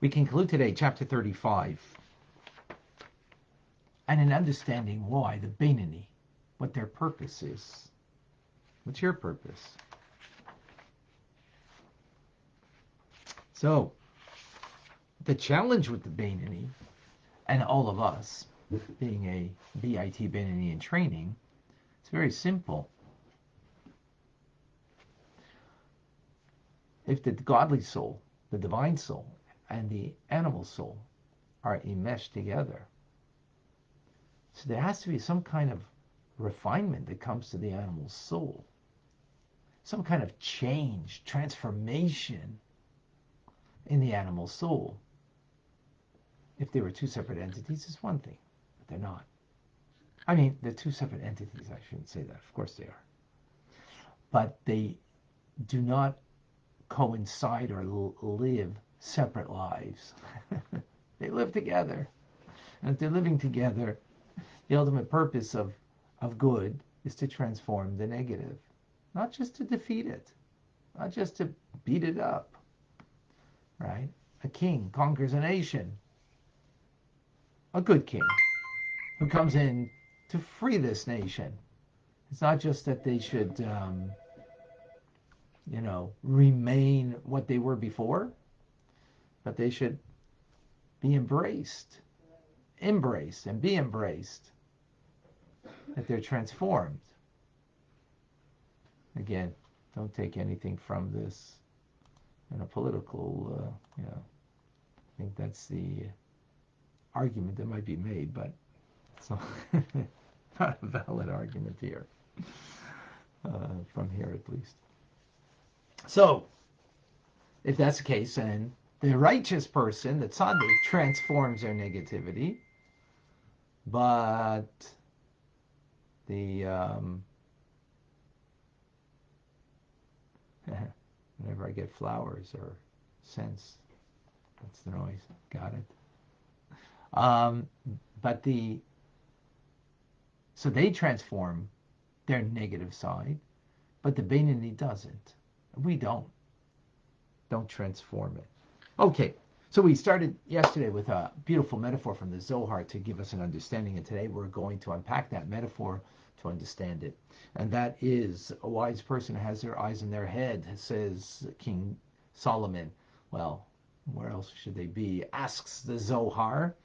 We conclude today chapter 35, and in understanding why the Beinoni, what their purpose is. What's your purpose? So, the challenge with the Beinoni, and all of us, being a BIT Beinoni in training, it's very simple. If the godly soul, the divine soul, and the animal soul are enmeshed together, so there has to be some kind of refinement that comes to the animal soul, some kind of change, transformation in the animal soul. If they were two separate entities, it's one thing, but they're not. I mean, they're two separate entities. I shouldn't say that. Of course they are. But they do not coincide or live separate lives. They live together. And if they're living together, the ultimate purpose of good is to transform the negative, not just to defeat it, not just to beat it up, right? A king conquers a nation, a good king who comes in to free this nation. It's not just that they should, remain what they were before, but they should be embraced and be embraced, that they're transformed. Again, don't take anything from this in a political, I think that's the argument that might be made, but it's not, not a valid argument here, from here at least. So, if that's the case, then the righteous person, the tzaddik, transforms their negativity, but the whenever I get flowers or scents, that's the noise. Got it. So they transform their negative side, but the Beinoni doesn't. We don't transform it. Okay, so we started yesterday with a beautiful metaphor from the Zohar to give us an understanding, and today we're going to unpack that metaphor to understand it. And that is, a wise person has their eyes in their head, says King Solomon. Well, where else should they be? Asks the Zohar.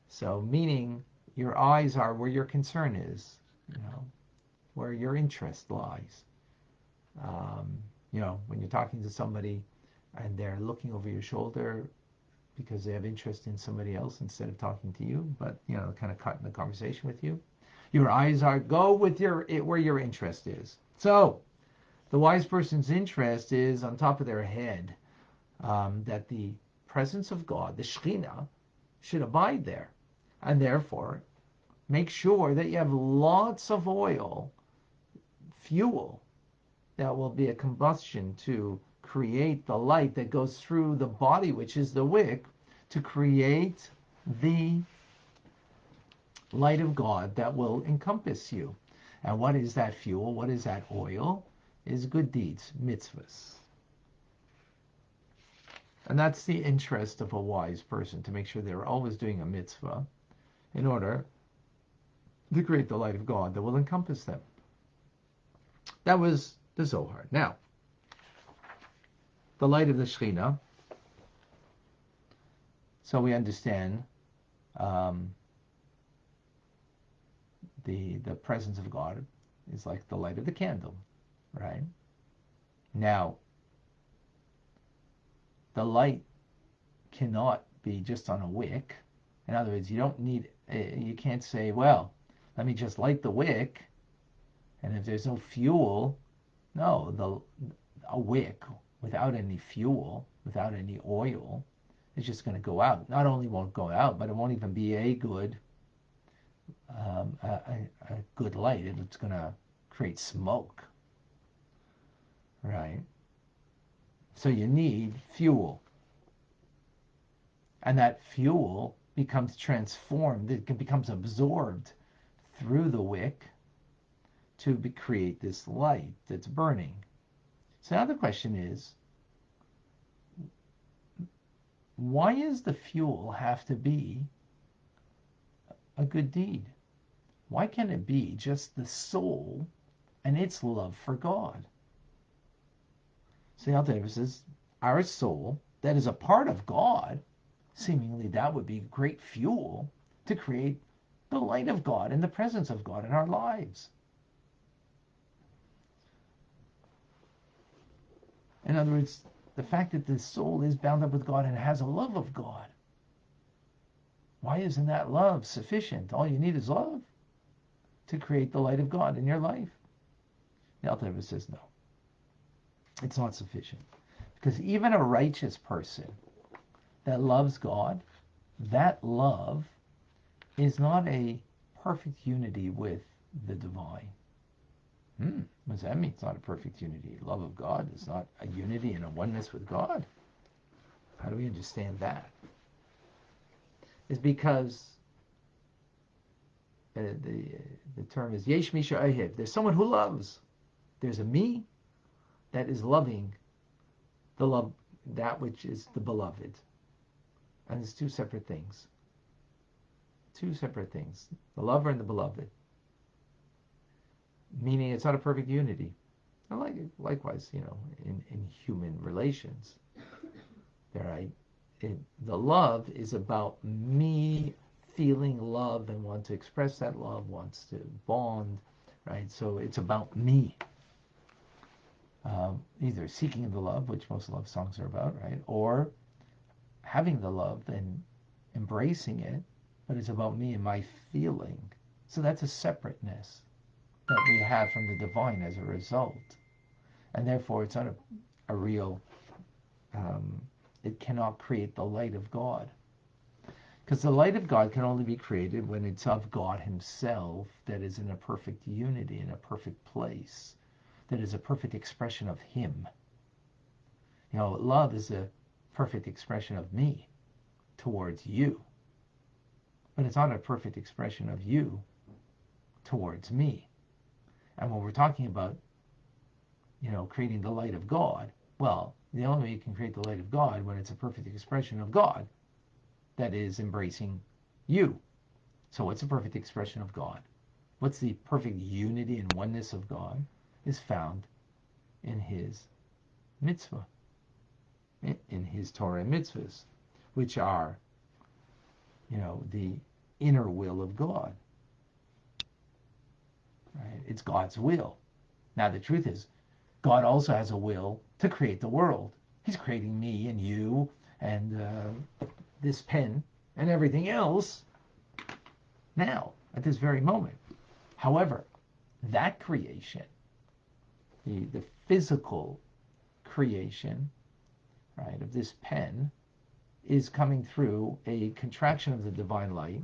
So meaning your eyes are where your concern is, where your interest lies. When you're talking to somebody and they're looking over your shoulder because they have interest in somebody else instead of talking to you, but kind of cutting the conversation with you. Your eyes are go with where your interest is. So the wise person's interest is on top of their head, that the presence of God, the Shekhinah, should abide there, and therefore make sure that you have lots of oil, fuel, that will be a combustion to create the light that goes through the body, which is the wick, to create the light of God that will encompass you. And what is that fuel? What is that oil? Is good deeds, mitzvahs. And that's the interest of a wise person, to make sure they're always doing a mitzvah in order to create the light of God that will encompass them. That was the Zohar. Now, the light of the Shekhinah. So we understand the presence of God is like the light of the candle, right? Now, the light cannot be just on a wick. In other words, you can't say, well, let me just light the wick, and if there's no fuel, no, a wick without any fuel, without any oil, is just going to go out. Not only won't go out, but it won't even be a good light. It's going to create smoke, right? So you need fuel, and that fuel becomes transformed. It becomes absorbed through the wick to create this light that's burning. So now the question is, why does the fuel have to be a good deed? Why can't it be just the soul and its love for God? See, Al Davis says, our soul that is a part of God, seemingly that would be great fuel to create the light of God and the presence of God in our lives. In other words, the fact that the soul is bound up with God and has a love of God. Why isn't that love sufficient? All you need is love to create the light of God in your life. The Alter Rebbe says no. It's not sufficient. Because even a righteous person that loves God, that love is not a perfect unity with the divine. What does that mean? It's not a perfect unity. Love of God is not a unity and a oneness with God. How do we understand that? It's because the term is Yesh Misha Ahiv. There's someone who loves. There's a me that is loving the love, that which is the beloved. And it's two separate things. Two separate things. The lover and the beloved. Meaning it's not a perfect unity. And likewise, in human relations. Right? The love is about me feeling love and want to express that love, wants to bond, right? So it's about me. Either seeking the love, which most love songs are about, right? Or having the love and embracing it, but it's about me and my feeling. So that's a separateness that we have from the divine as a result. And therefore it's not a real, it cannot create the light of God. Because the light of God can only be created when it's of God himself, that is in a perfect unity, in a perfect place, that is a perfect expression of him. Love is a perfect expression of me towards you. But it's not a perfect expression of you towards me. And when we're talking about, creating the light of God, well, the only way you can create the light of God when it's a perfect expression of God, that is embracing you. So what's a perfect expression of God? What's the perfect unity and oneness of God is found in his mitzvah, in his Torah and mitzvahs, which are, the inner will of God. Right? It's God's will. Now the truth is, God also has a will to create the world. He's creating me and you and this pen and everything else now, at this very moment. However, that creation, the physical creation, right, of this pen is coming through a contraction of the divine light,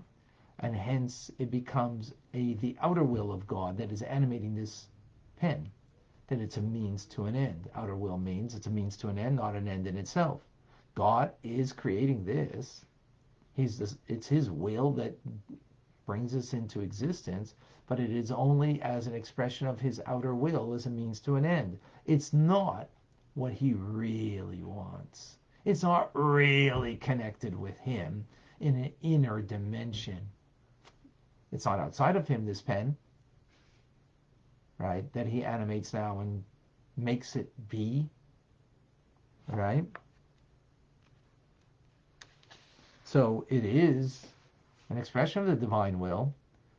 and hence it becomes the outer will of God that is animating this pen, that it's a means to an end. Outer will means it's a means to an end, not an end in itself. God is creating this. It's his will that brings us into existence, but it is only as an expression of his outer will as a means to an end. It's not what he really wants. It's not really connected with him in an inner dimension. It's not outside of him, this pen, right, that he animates now and makes it be, right? So it is an expression of the divine will,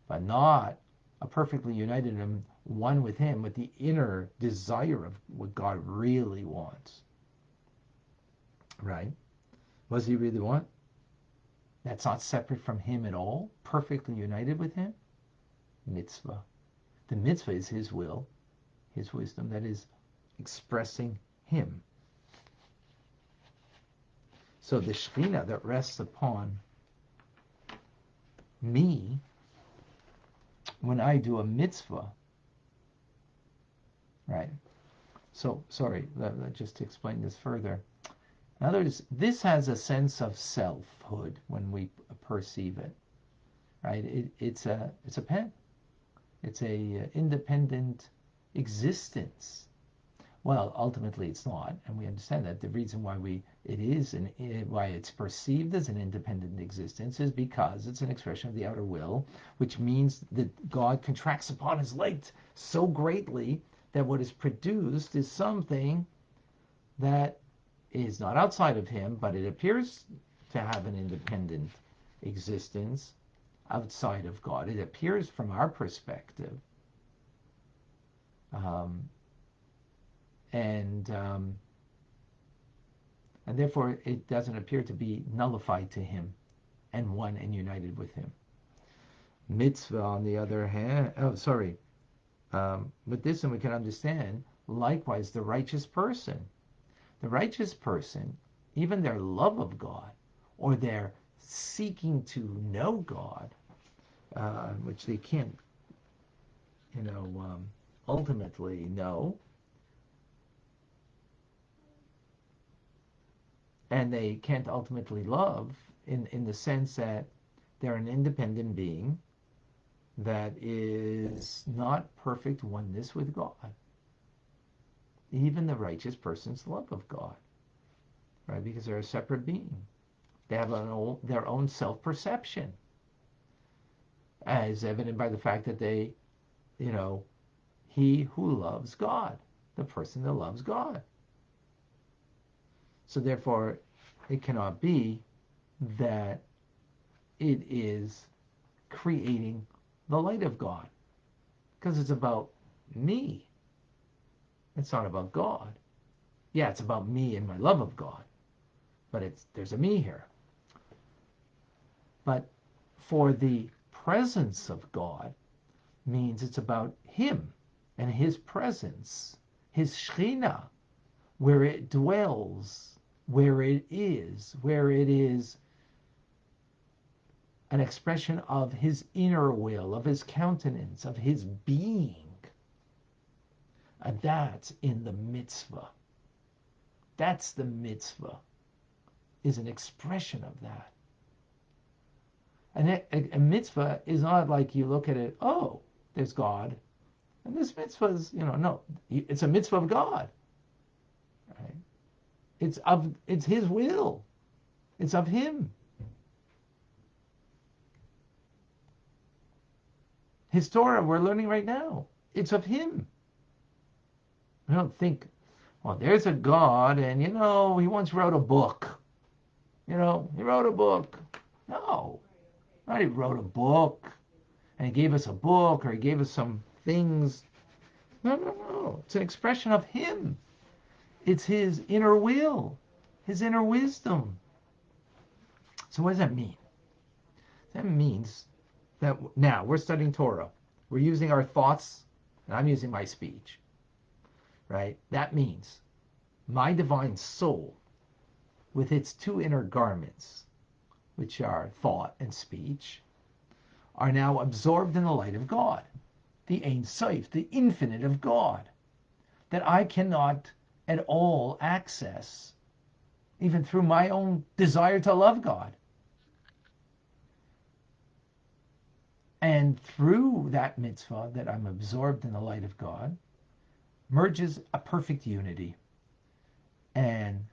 but not a perfectly united and one with him, with the inner desire of what God really wants. Right? What does he really want? That's not separate from him at all, perfectly united with him. Mitzvah. The mitzvah is his will, his wisdom, that is expressing him. So the Shekhinah that rests upon me when I do a mitzvah, right? So, sorry, just to explain this further. In other words, this has a sense of selfhood when we perceive it, right? It's a pen. It's a independent existence. Well, ultimately it's not, and we understand that the reason why why it's perceived as an independent existence is because it's an expression of the outer will, which means that God contracts upon his light so greatly that what is produced is something that is not outside of him, but it appears to have an independent existence outside of God. It appears from our perspective. Um, and therefore it doesn't appear to be nullified to him and one and united with him. Mitzvah, on the other hand, with this, and we can understand, likewise, the righteous person. The righteous person, even their love of God, or their seeking to know God, which they can't, ultimately know, and they can't ultimately love in the sense that they're an independent being that is not perfect oneness with God. Even the righteous person's love of God, right? Because they're a separate being. They have their own self-perception, as evident by the fact that they, he who loves God, the person that loves God. So therefore, it cannot be that it is creating the light of God, because it's about me. It's not about God. Yeah, it's about me and my love of God, but there's a me here. But for the presence of God means it's about him and his presence, his Shekhinah, where it dwells, where it is an expression of his inner will, of his countenance, of his being. And that's in the mitzvah. That's the mitzvah, is an expression of that. And a mitzvah is not like you look at it, oh, there's God. And this mitzvah is, no, it's a mitzvah of God. Right? It's his will. It's of him. His Torah we're learning right now. It's of him. I don't think, well, there's a God and, he once wrote a book. He wrote a book. No. Not he wrote a book and he gave us a book or he gave us some things. No. It's an expression of him. It's his inner will, his inner wisdom. So what does that mean? That means that now we're studying Torah. We're using our thoughts, and I'm using my speech. Right? That means my divine soul, with its two inner garments, which are thought and speech, are now absorbed in the light of God, the Ein Sof, the infinite of God, that I cannot at all access, even through my own desire to love God. And through that mitzvah, that I'm absorbed in the light of God, merges a perfect unity. And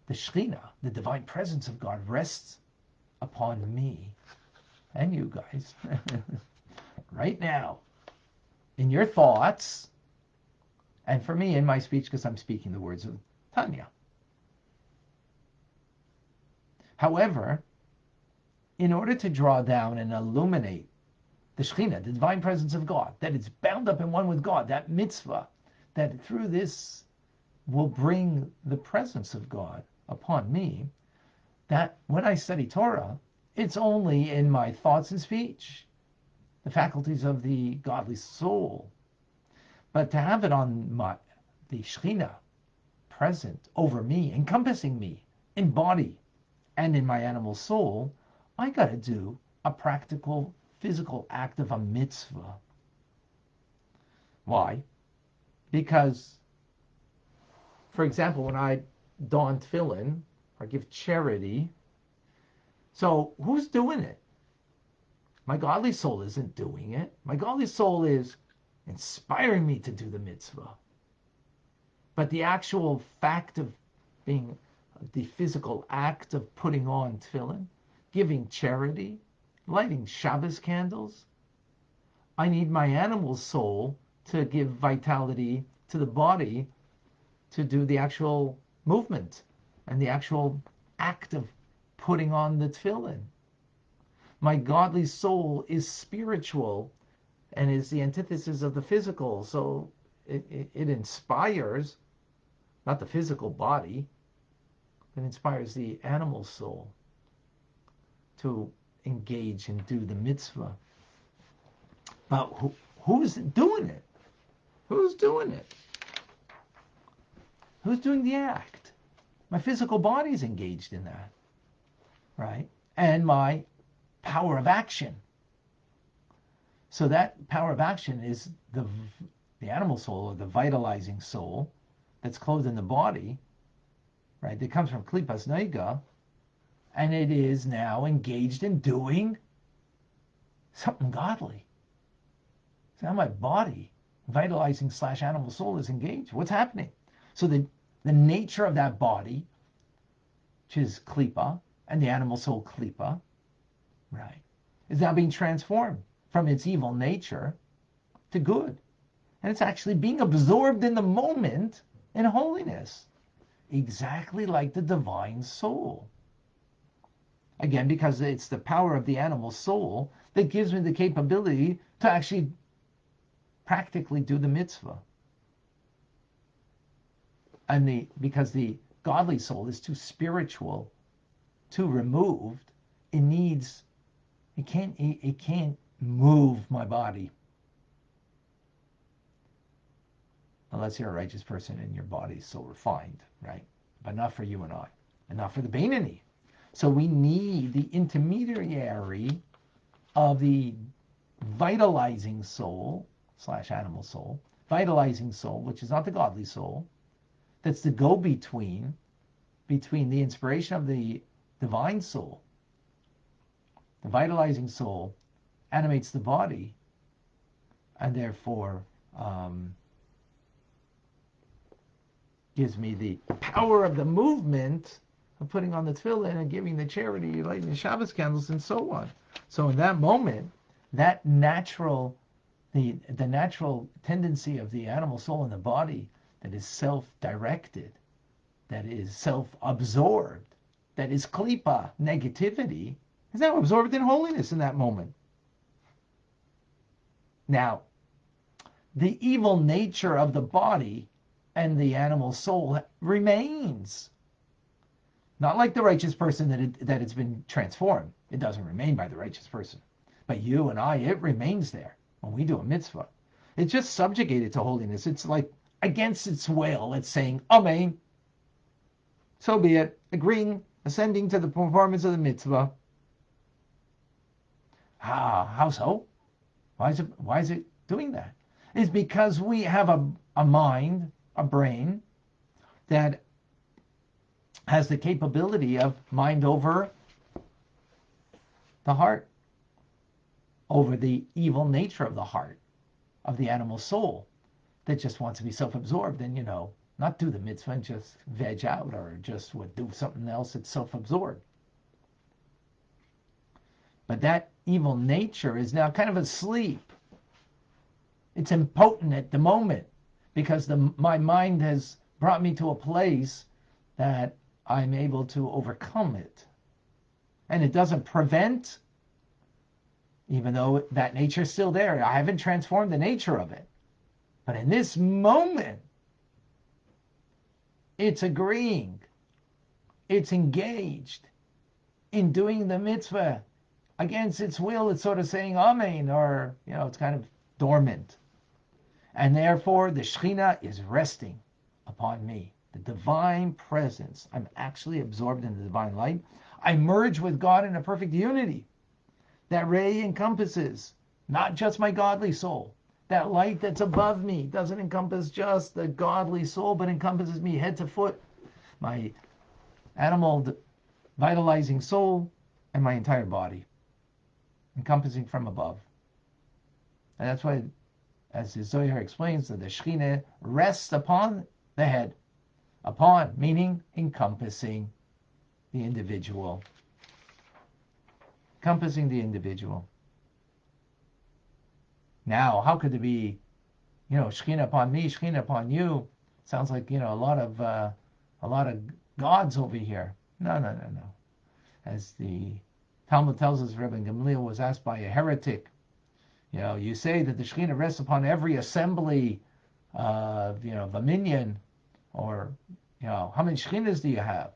the Shekhinah, the divine presence of God, rests upon me and you guys right now in your thoughts, and for me in my speech, because I'm speaking the words of Tanya. However, in order to draw down and illuminate the Shekhinah, the divine presence of God, that it's bound up in one with God, that mitzvah, that through this will bring the presence of God upon me, that when I study Torah, it's only in my thoughts and speech, the faculties of the godly soul. But to have it on the Shekhinah present over me, encompassing me in body and in my animal soul, I got to do a practical, physical act of a mitzvah. Why? Because, for example, when I don tefillin or give charity, so who's doing it? My godly soul isn't doing it. My godly soul is inspiring me to do the mitzvah. But the actual fact of being, the physical act of putting on tefillin, giving charity, lighting Shabbos candles, I need my animal soul to give vitality to the body to do the actual movement and the actual act of putting on the tefillin. My godly soul is spiritual and is the antithesis of the physical. So it inspires, not the physical body, but inspires the animal soul to engage and do the mitzvah. But who's doing it? Who's doing it? Who's doing the act? My physical body is engaged in that, right? And my power of action. So that power of action is the animal soul, or the vitalizing soul that's clothed in the body, right? That comes from klipas neiga, and it is now engaged in doing something godly. So now my body, vitalizing / animal soul, is engaged. What's happening? So the nature of that body, which is klipa, and the animal soul klipa, right, is now being transformed from its evil nature to good. And it's actually being absorbed in the moment in holiness, exactly like the divine soul. Again, because it's the power of the animal soul that gives me the capability to actually practically do the mitzvah. And because the godly soul is too spiritual, too removed, it can't move my body. Unless you're a righteous person and your body's so refined, right? But not for you and I, and not for the Beinoni. So we need the intermediary of the vitalizing soul / animal soul, vitalizing soul, which is not the godly soul, that's the go-between between the inspiration of the divine soul. The vitalizing soul animates the body, and therefore gives me the power of the movement of putting on the tefillin and giving the charity, lighting the Shabbos candles, and so on. So in that moment, that natural, the natural tendency of the animal soul in the body that is self-directed, that is self-absorbed, that is klipa, negativity, is now absorbed in holiness in that moment. Now, the evil nature of the body and the animal soul remains. Not like the righteous person that it's been transformed. It doesn't remain by the righteous person. But you and I, it remains there when we do a mitzvah. It's just subjugated to holiness. It's like against its will. It's saying, Amen. So be it. Agreeing, ascending to the performance of the mitzvah. How so? Why is it doing that? It's because we have a mind, a brain, that has the capability of mind over the heart, over the evil nature of the heart, of the animal soul, that just wants to be self-absorbed and, not do the mitzvah and just veg out, or just do something else that's self-absorbed. But that evil nature is now kind of asleep. It's impotent at the moment because my mind has brought me to a place that I'm able to overcome it. And it doesn't prevent, even though that nature is still there. I haven't transformed the nature of it. But in this moment, it's agreeing. It's engaged in doing the mitzvah against its will. It's sort of saying Amen, or, it's kind of dormant. And therefore, the Shekhinah is resting upon me. The divine presence. I'm actually absorbed in the divine light. I merge with God in a perfect unity. That ray encompasses not just my godly soul. That light that's above me doesn't encompass just the godly soul, but encompasses me head to foot. My animal vitalizing soul and my entire body. Encompassing from above. And that's why, as the Zohar explains, that the Shekhinah rests upon the head. Upon, meaning encompassing the individual. Encompassing the individual. Now, how could it be, Shekhinah upon me, Shekhinah upon you? Sounds like, a lot of gods over here. No, no, no, no. As the Talmud tells us, Rabbi Gamliel was asked by a heretic, you say that the Shekhinah rests upon every assembly of a minyan, or, how many Shekhinahs do you have?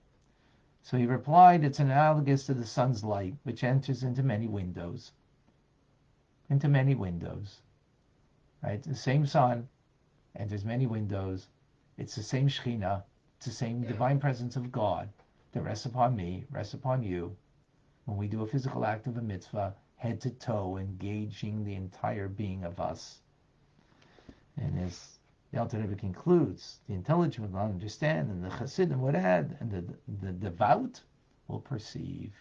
So he replied, it's analogous to the sun's light, which enters into many windows. Into many windows. Right? The same sun enters many windows. It's the same Shekhinah. It's the same divine presence of God that rests upon me, rests upon you. When we do a physical act of a mitzvah, head to toe, engaging the entire being of us. And as the Alter Rebbe concludes, the intelligent will understand, and the Chassidim would add, and the devout will perceive.